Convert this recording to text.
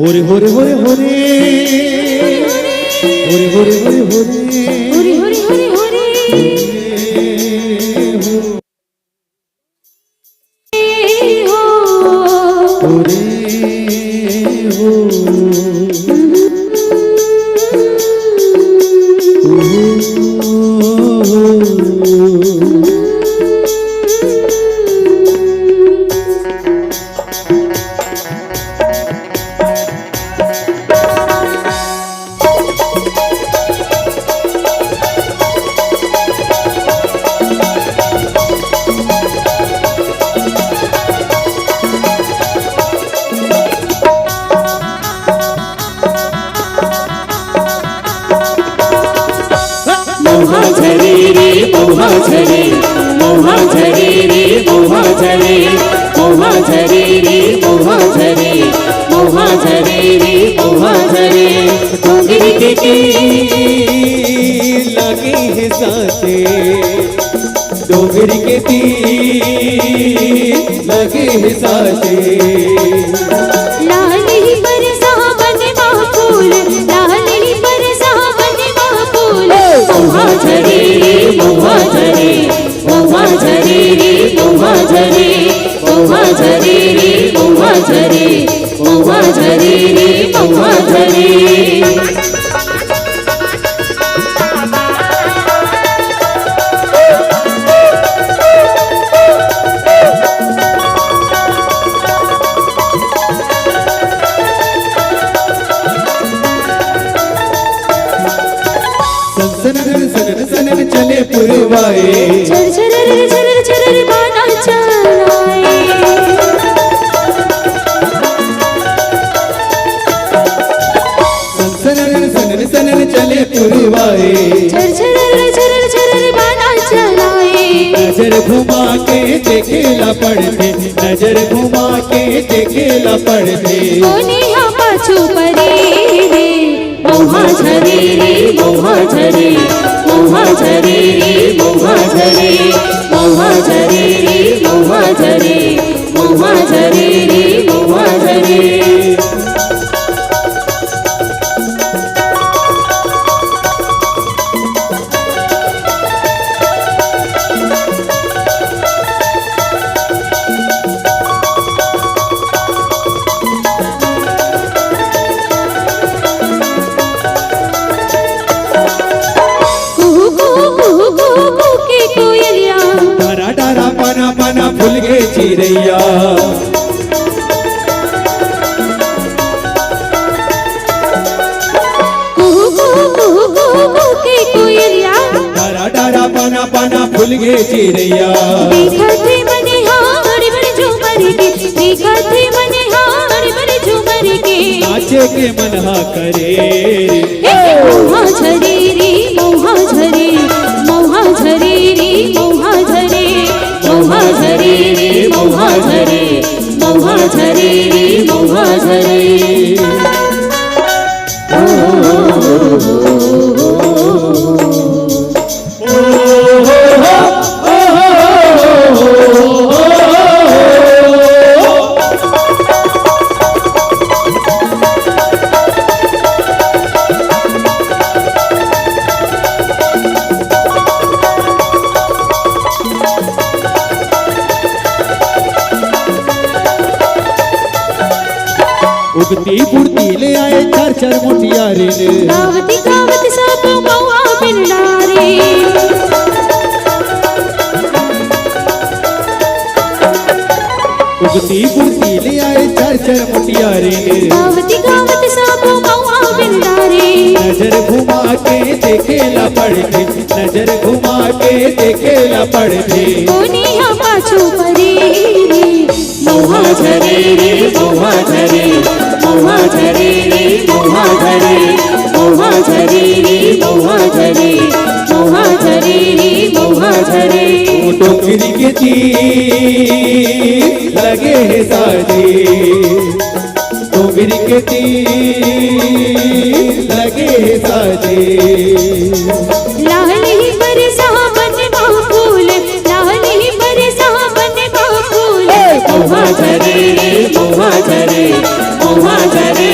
होरे होरे होरे होरे होरे होरे होरे होरे होरे होरे होरे होरे मोहा झरे रे मोहा झरे मोहा झरे रे मोहा झरे मोहा झरे रे मोहा झरे मोहा झरे रे मोहा झरे डोंगर के तीर लगे हैं साथे डोंगर के तीर लगे हैं साथे लाल ही बरसा बने फूल लाल ही बरसा बने फूल मोहा झरे रे मोहा झरे मोहा झरे रे मोहा झरे मोहा झरे रे मोहा झरे मोहा झरे रे मोहा झरे सनन सनन सनन चले पुरवाए झर झर झर झर बाना चलाए सनन सनन सनन चले पुरवाए झर झर झर झर बाना चलाए नजर घुमा के देखेला पड़ते नजर घुमा के देखेला पड़ते कोनिया पाछू परे रे मोहा झरे रे मोहा झरे मोहा झरे रे मोहा झरे मोहा झरे रे मोहा झरे मोहा झरे रे मोहा झरे डारा डारा पना पना फूल गे चिरैया डारा डारा पना पना फूल गे चिरैया देखा थे मने हाड़ बड़े झूमर के देखा थे मने हाड़ बड़े झूमर के नाचे के मनहा करे मोहा झरे रे मोहा झरे मोहा झरे रे मोहा झरे मोहा झरे रे मोहा झरे मोहा झरे रे मोहा झरे उगती बुढ़ती ले आए चार चार मोटियारे ने गावती गावती सब मौआ बिरडारे उगती बुढ़ती ले आए चार चार मोटियारे ने गावती गावती सब मौआ बिरडारे नजर घुमा के देखेला पड़ते नजर घुमा के देखेला पड़ते कोनिया पाछू परे रे मोहा झरे रे मोहा झरे मोहा झरे रे मोहा झरे मोहा झरे रे मोहा झरे मोहा झरे रे मोहा झरे डोंगरी के तीर लगे हैं साथे डोंगरी के तीर लगे हैं साथे लाल ही बरसा बने फूल लाल ही बरसा बने फूल मोहा झरे रे मोहा झरे मोहा झरे